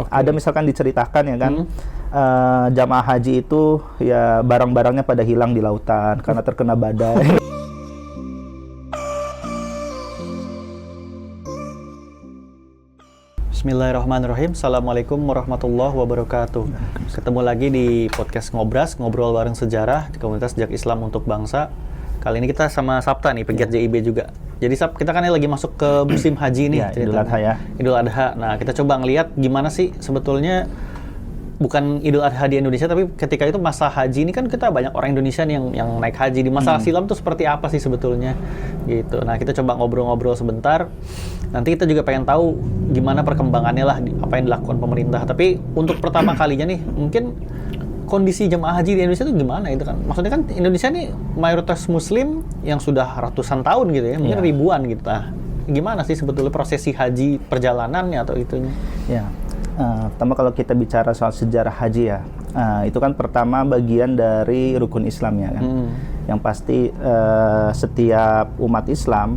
Ada misalkan diceritakan ya kan, jamaah haji itu ya barang-barangnya pada hilang di lautan karena terkena badai. Bismillahirrahmanirrahim. Assalamualaikum warahmatullahi wabarakatuh. Ketemu lagi di podcast Ngobras, ngobrol bareng sejarah di komunitas Jejak Islam untuk Bangsa. Kali ini kita sama Sabta nih, pegiat JIB juga. Jadi kita kan lagi masuk ke musim haji nih. Idul Adha ya. Idul Adha. Nah, kita coba ngelihat gimana sih sebetulnya, bukan Idul Adha di Indonesia, tapi ketika itu masa haji ini kan kita banyak orang Indonesia nih yang naik haji. Di masa silam tuh seperti apa sih sebetulnya gitu. Nah, kita coba ngobrol-ngobrol sebentar. Nanti kita juga pengen tahu gimana perkembangannya lah, apa yang dilakukan pemerintah. Tapi untuk pertama kalinya nih, mungkin kondisi jemaah haji di Indonesia itu gimana itu kan? Maksudnya kan Indonesia nih mayoritas Muslim yang sudah ratusan tahun gitu ya, mungkin ribuan gitu. Nah, gimana sih sebetulnya prosesi haji perjalanannya atau itunya? Ya. Pertama kalau kita bicara soal sejarah haji ya, itu kan pertama bagian dari rukun Islam ya kan. Yang pasti setiap umat Islam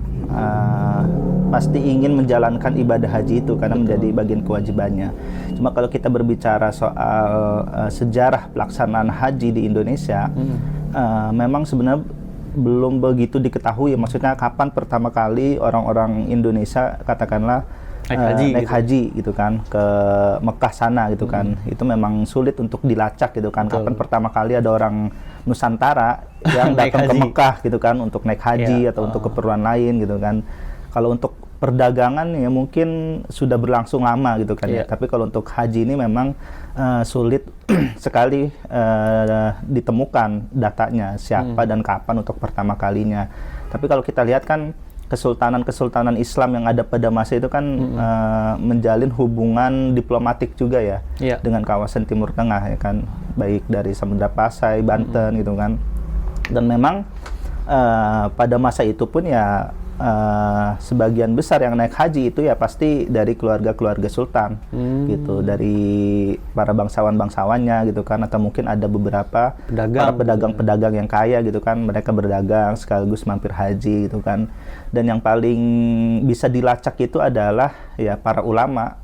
pasti ingin menjalankan ibadah haji itu karena menjadi bagian kewajibannya. Cuma kalau kita berbicara soal sejarah pelaksanaan haji di Indonesia, memang sebenarnya belum begitu diketahui. Maksudnya kapan pertama kali orang-orang Indonesia katakanlah naik haji gitu kan ke Mekah sana gitu kan. Itu memang sulit untuk dilacak gitu kan. Kapan pertama kali ada orang Nusantara yang datang ke Mekah gitu kan untuk naik haji atau untuk keperluan lain gitu kan. Kalau untuk perdagangan ya mungkin sudah berlangsung lama gitu kan ya. Tapi kalau untuk haji ini memang sulit sekali ditemukan datanya siapa dan kapan untuk pertama kalinya. Tapi kalau kita lihat kan kesultanan Islam yang ada pada masa itu kan menjalin hubungan diplomatik juga ya dengan kawasan Timur Tengah ya kan, baik dari Samudra Pasai, Banten gitu kan. Dan memang pada masa itu pun ya sebagian besar yang naik haji itu ya pasti dari keluarga-keluarga sultan gitu, dari para bangsawan-bangsawannya gitu kan, atau mungkin ada beberapa para pedagang-pedagang yang kaya gitu kan, mereka berdagang sekaligus mampir haji gitu kan. Dan yang paling bisa dilacak itu adalah ya para ulama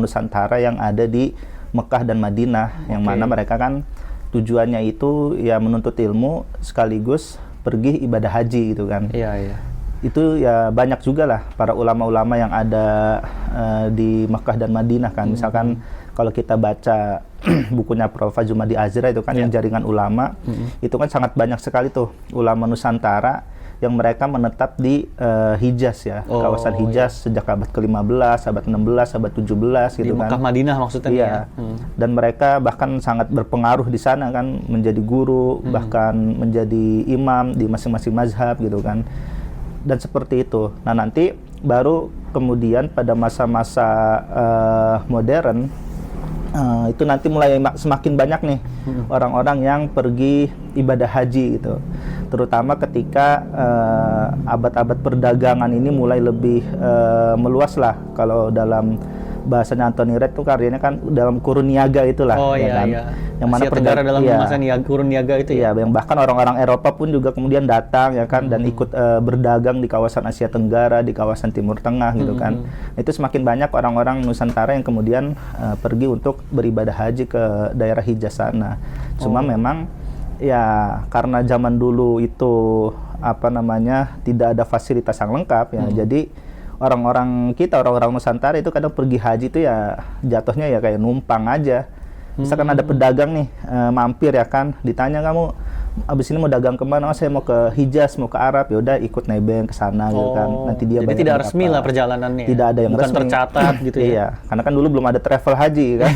Nusantara yang ada di Mekah dan Madinah, yang mana mereka kan tujuannya itu ya menuntut ilmu sekaligus pergi ibadah haji gitu kan. Itu ya banyak juga lah para ulama-ulama yang ada di Mekah dan Madinah kan. Misalkan kalau kita baca bukunya Prof. Jumadi Azra itu kan yang jaringan ulama, itu kan sangat banyak sekali tuh ulama Nusantara yang mereka menetap di Hijaz ya, kawasan Hijaz sejak abad ke-15, abad 16, abad 17 gitu kan. Di Mekah Madinah maksudnya ya. Dan mereka bahkan sangat berpengaruh di sana kan, menjadi guru, bahkan menjadi imam di masing-masing mazhab gitu kan. Dan seperti itu. Nah, nanti baru kemudian pada masa-masa modern itu nanti mulai semakin banyak nih orang-orang yang pergi ibadah haji gitu. Terutama ketika abad-abad perdagangan ini mulai lebih meluas lah. Kalau dalam bahasanya Anthony Reid tuh karyanya kan dalam kurun niaga itulah kan. Yang mana Tenggara dalam masa kurun niaga itu ya. Yang bahkan orang-orang Eropa pun juga kemudian datang ya kan, dan ikut berdagang di kawasan Asia Tenggara, di kawasan Timur Tengah gitu kan. Itu semakin banyak orang-orang Nusantara yang kemudian pergi untuk beribadah haji ke daerah Hijaz sana. Cuma memang ya karena zaman dulu itu tidak ada fasilitas yang lengkap ya. Jadi orang-orang Nusantara itu kadang pergi haji itu ya jatuhnya ya kayak numpang aja. Misalkan ada pedagang nih mampir ya kan, ditanya kamu abis ini mau dagang kemana? Oh, saya mau ke Hijaz, mau ke Arab. Ya udah ikut nebeng ke sana gitu kan. Nanti dia jadi tidak resmi lah perjalanannya. Tidak ada yang bukan resmi. tercatat gitu ya. Iya, karena kan dulu belum ada travel haji kan.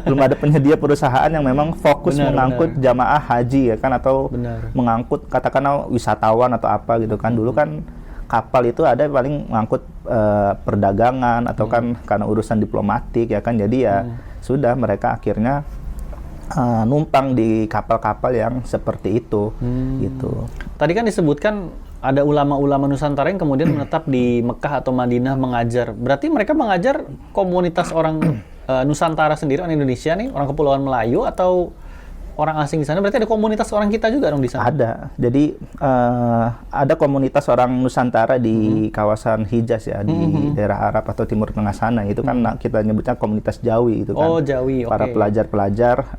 Belum ada penyedia perusahaan yang memang fokus mengangkut jamaah haji ya kan, atau mengangkut katakanlah wisatawan atau apa gitu kan. Dulu kan kapal itu ada paling mengangkut perdagangan atau kan karena urusan diplomatik ya kan. Jadi ya sudah mereka akhirnya numpang di kapal-kapal yang seperti itu gitu. Tadi kan disebutkan ada ulama-ulama Nusantara yang kemudian menetap di Mekah atau Madinah mengajar. Berarti mereka mengajar komunitas orang Nusantara sendiri, orang Indonesia nih, orang Kepulauan Melayu, atau orang asing di sana, berarti ada komunitas orang kita juga dong di sana? Ada. Jadi ada komunitas orang Nusantara di kawasan Hijaz ya, di daerah Arab atau Timur Tengah sana. Itu kan kita nyebutnya komunitas Jawi itu kan. Oh, Jawi, Para pelajar-pelajar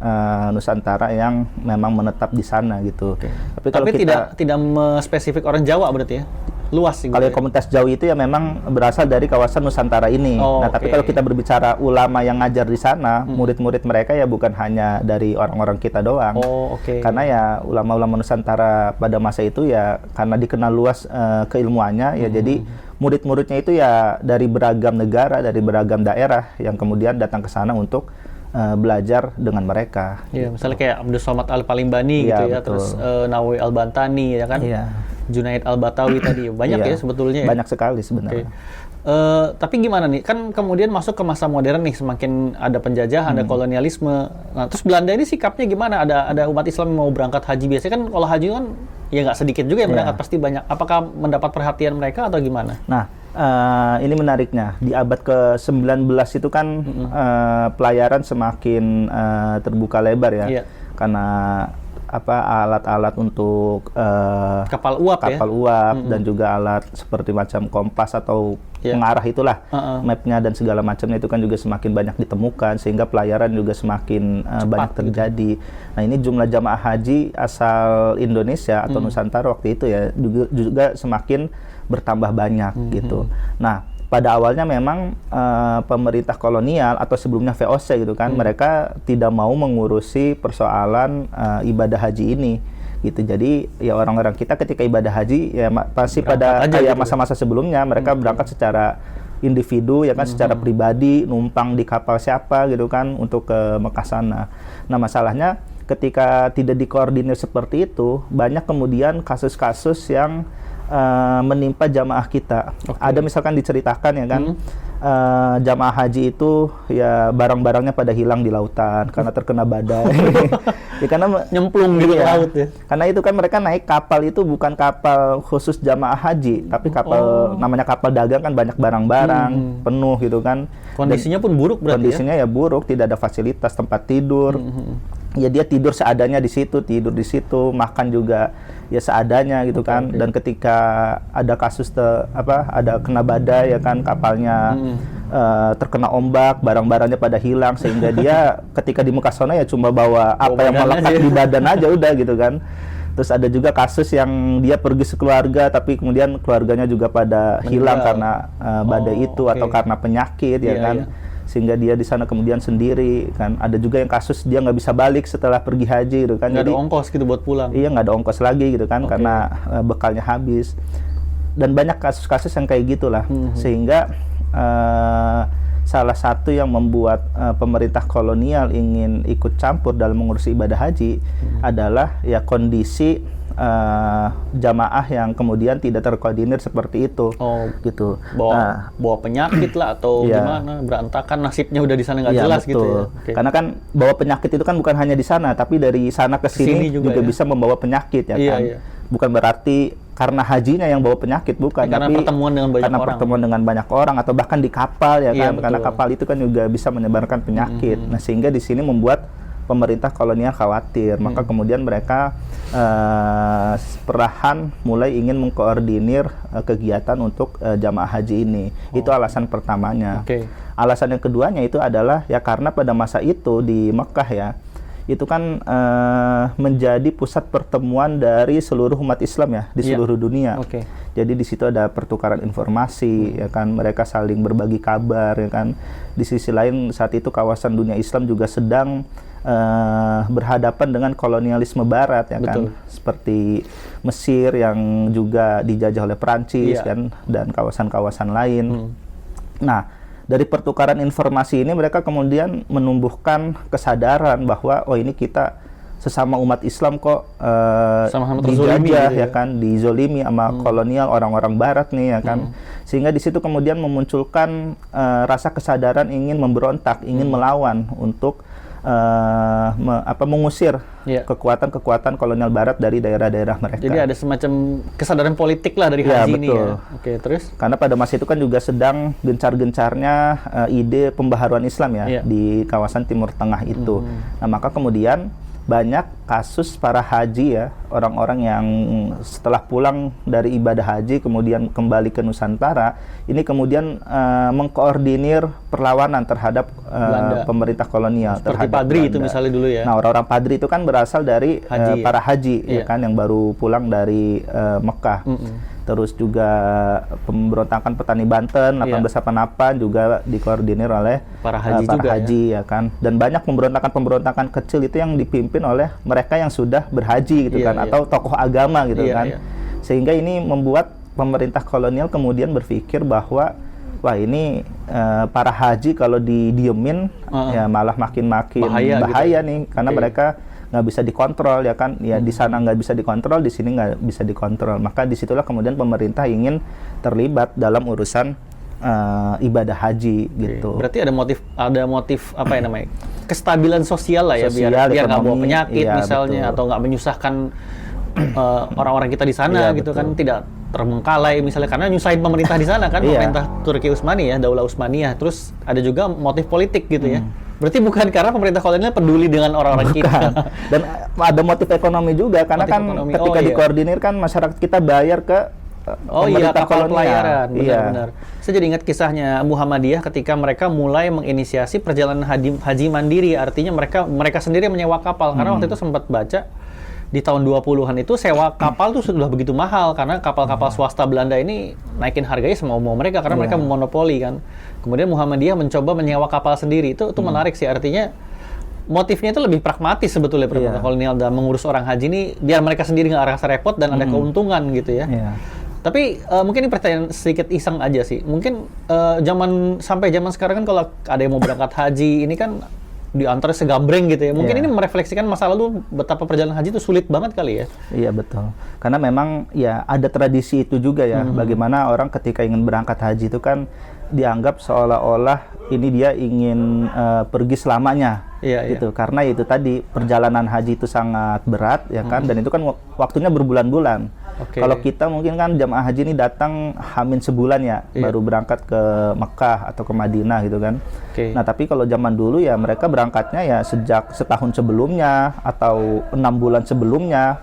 Nusantara yang memang menetap di sana gitu. Tapi kalau kita tidak spesifik orang Jawa berarti ya? Luas sih. Kalau komunitas Jawi itu ya memang berasal dari kawasan Nusantara ini. Tapi kalau kita berbicara ulama yang ngajar di sana, murid-murid mereka ya bukan hanya dari orang-orang kita doang. Karena ya ulama-ulama Nusantara pada masa itu ya karena dikenal luas keilmuannya ya jadi murid-muridnya itu ya dari beragam negara, dari beragam daerah yang kemudian datang ke sana untuk belajar dengan mereka. Iya, gitu. Misalnya kayak Abdul Somad Al-Palimbani gitu ya, betul. Terus Nawawi Al-Bantani ya kan? Iya. Junaid Al-Batawi tadi, banyak ya sebetulnya. Banyak sekali sebenarnya. Tapi gimana nih, kan kemudian masuk ke masa modern nih, semakin ada penjajahan, ada kolonialisme. Nah, terus Belanda ini sikapnya gimana? Ada umat Islam yang mau berangkat haji, biasanya kan kalau haji kan ya nggak sedikit juga yang berangkat, pasti banyak. Apakah mendapat perhatian mereka atau gimana? Nah, ini menariknya, di abad ke-19 itu kan pelayaran semakin terbuka lebar ya, karena alat-alat untuk kapal uap dan juga alat seperti macam kompas atau pengarah itulah mapnya dan segala macamnya itu kan juga semakin banyak ditemukan sehingga pelayaran juga semakin banyak terjadi. Nah ini jumlah jamaah haji asal Indonesia atau Nusantara waktu itu ya juga semakin bertambah banyak gitu. Nah pada awalnya memang pemerintah kolonial atau sebelumnya VOC gitu kan, mereka tidak mau mengurusi persoalan ibadah haji ini gitu. Jadi ya orang-orang kita ketika ibadah haji ya pasti pada kayak masa-masa sebelumnya mereka berangkat secara individu ya kan, secara pribadi, numpang di kapal siapa gitu kan untuk ke Mekah sana. Nah masalahnya ketika tidak dikoordinir seperti itu, banyak kemudian kasus-kasus yang menimpa jamaah kita. Ada misalkan diceritakan ya kan, jamaah haji itu ya barang-barangnya pada hilang di lautan karena terkena badai. Ya karena nyemplung gitu ke laut ya. Karena itu kan mereka naik kapal itu bukan kapal khusus jamaah haji, tapi kapal namanya kapal dagang kan, banyak barang-barang penuh gitu kan. Kondisinya pun buruk berarti. Kondisinya ya buruk, tidak ada fasilitas tempat tidur. Ya dia tidur seadanya di situ, tidur di situ, makan juga ya seadanya gitu kan. Dan ketika ada kasus ada kena badai ya kan, kapalnya terkena ombak, barang-barangnya pada hilang sehingga dia ketika di Mekah sana ya cuma bawa apa yang melekat di badan aja udah gitu kan. Terus ada juga kasus yang dia pergi sekeluarga tapi kemudian keluarganya juga pada hilang karena badai itu atau karena penyakit ya kan. Sehingga dia di sana kemudian sendiri kan. Ada juga yang kasus dia nggak bisa balik setelah pergi haji gitu kan. Nggak ada ongkos gitu buat pulang. Iya, nggak ada ongkos lagi gitu kan karena bekalnya habis. Dan banyak kasus-kasus yang kayak gitulah. Sehingga salah satu yang membuat pemerintah kolonial ingin ikut campur dalam mengurusi ibadah haji adalah ya kondisi jamaah yang kemudian tidak terkoordinir seperti itu, gitu. Bawa penyakit lah atau gimana, berantakan nasibnya udah di sana nggak jelas betul. gitu ya. Karena kan bawa penyakit itu kan bukan hanya di sana, tapi dari sana ke sini juga bisa membawa penyakit ya kan. Bukan berarti karena hajinya yang bawa penyakit, bukan, karena tapi pertemuan dengan banyak orang. Pertemuan dengan banyak orang atau bahkan di kapal ya kan, karena kapal itu kan juga bisa menyebarkan penyakit. Nah sehingga di sini membuat pemerintah kolonial khawatir, maka kemudian mereka perlahan mulai ingin mengkoordinir kegiatan untuk jamaah haji ini. Itu alasan pertamanya. Alasan yang keduanya itu adalah ya karena pada masa itu di Mekah ya, itu kan menjadi pusat pertemuan dari seluruh umat Islam ya di seluruh dunia. Jadi di situ ada pertukaran informasi ya kan, mereka saling berbagi kabar ya kan. Di sisi lain saat itu kawasan dunia Islam juga sedang berhadapan dengan kolonialisme Barat ya kan, seperti Mesir yang juga dijajah oleh Perancis kan, dan kawasan-kawasan lain. Nah, dari pertukaran informasi ini mereka kemudian menumbuhkan kesadaran bahwa ini kita sesama umat Islam kok dijajah ya kan, dizolimi sama kolonial orang-orang Barat nih ya kan. Sehingga di situ kemudian memunculkan rasa kesadaran ingin memberontak, ingin melawan untuk mengusir kekuatan-kekuatan kolonial Barat dari daerah-daerah mereka. Jadi ada semacam kesadaran politik lah dari haji ini ya. Terus? Karena pada masa itu kan juga sedang gencar-gencarnya ide pembaharuan Islam ya di kawasan Timur Tengah itu. Nah maka kemudian banyak kasus para haji ya, orang-orang yang setelah pulang dari ibadah haji kemudian kembali ke Nusantara, ini kemudian mengkoordinir perlawanan terhadap pemerintah kolonial. Seperti terhadap Padri Belanda. itu misalnya dulu ya. Nah, orang-orang Padri itu kan berasal dari para haji ya kan, yang baru pulang dari Mekah. Terus juga pemberontakan petani Banten 1888 juga dikoordinir oleh para haji ya kan. Dan banyak pemberontakan kecil itu yang dipimpin oleh mereka yang sudah berhaji gitu kan, atau tokoh agama gitu kan. Sehingga ini membuat pemerintah kolonial kemudian berpikir bahwa wah ini para haji kalau didiemin ya malah makin bahaya gitu. Nih, karena mereka nggak bisa dikontrol ya kan, ya di sana nggak bisa dikontrol, di sini nggak bisa dikontrol. Maka disitulah kemudian pemerintah ingin terlibat dalam urusan ibadah haji gitu. Berarti ada motif apa ya namanya, kestabilan sosial lah ya, biar nggak bawa penyakit misalnya, atau nggak menyusahkan orang-orang kita di sana gitu kan, tidak terbengkalai misalnya karena nyusahin pemerintah di sana kan, pemerintah Turki Utsmani ya, Daulah Utsmaniyah. Terus ada juga motif politik gitu ya. Berarti bukan karena pemerintah kolonial peduli dengan orang-orang kita. Dan ada motif ekonomi juga, karena ketika dikoordinir kan masyarakat kita bayar ke pemerintah kapal kolonial. Pelayaran, benar-benar. Saya jadi ingat kisahnya Muhammadiyah ketika mereka mulai menginisiasi perjalanan haji mandiri, artinya mereka sendiri menyewa kapal. Karena waktu itu sempat baca di tahun 20-an itu sewa kapal tuh sudah begitu mahal, karena kapal-kapal swasta Belanda ini naikin harganya semau-mau mereka karena mereka memonopoli kan. Kemudian Muhammadiyah mencoba menyewa kapal sendiri. Itu menarik sih, artinya motifnya itu lebih pragmatis sebetulnya pemerintah kolonial dalam mengurus orang haji ini, biar mereka sendiri nggak rasa repot dan ada keuntungan gitu ya. Tapi mungkin ini pertanyaan sedikit iseng aja sih. Mungkin sampai zaman sekarang kan kalau ada yang mau berangkat haji ini kan diantar segambreng gitu ya. Mungkin ini merefleksikan masa lalu betapa perjalanan haji itu sulit banget kali ya. Iya betul. Karena memang ya ada tradisi itu juga ya. Bagaimana orang ketika ingin berangkat haji itu kan dianggap seolah-olah ini dia ingin pergi selamanya. Gitu. Karena itu tadi perjalanan haji itu sangat berat ya kan, dan itu kan waktunya berbulan-bulan. Kalau kita mungkin kan jamaah haji ini datang hamin sebulan ya, baru berangkat ke Mekah atau ke Madinah gitu kan. Nah tapi kalau zaman dulu ya mereka berangkatnya ya sejak setahun sebelumnya atau 6 bulan sebelumnya,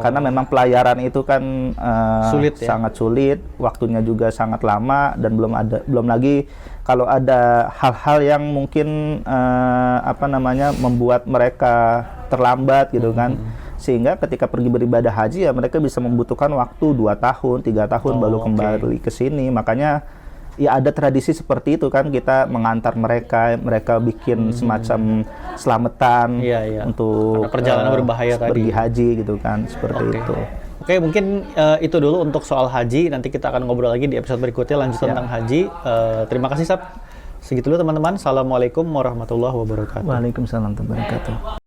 karena memang pelayaran itu kan sangat sulit, waktunya juga sangat lama, dan belum lagi kalau ada hal-hal yang mungkin membuat mereka terlambat gitu kan. Sehingga ketika pergi beribadah haji ya mereka bisa membutuhkan waktu 2 tahun, 3 tahun baru kembali ke sini. Makanya ya ada tradisi seperti itu kan, kita mengantar mereka bikin semacam selamatan untuk perjalanan berbahaya pergi haji gitu kan, seperti itu. Oke, mungkin itu dulu untuk soal haji. Nanti kita akan ngobrol lagi di episode berikutnya lanjut tentang haji. Terima kasih Sab. Segitu dulu teman-teman. Assalamualaikum warahmatullahi wabarakatuh. Waalaikumsalam warahmatullahi wabarakatuh.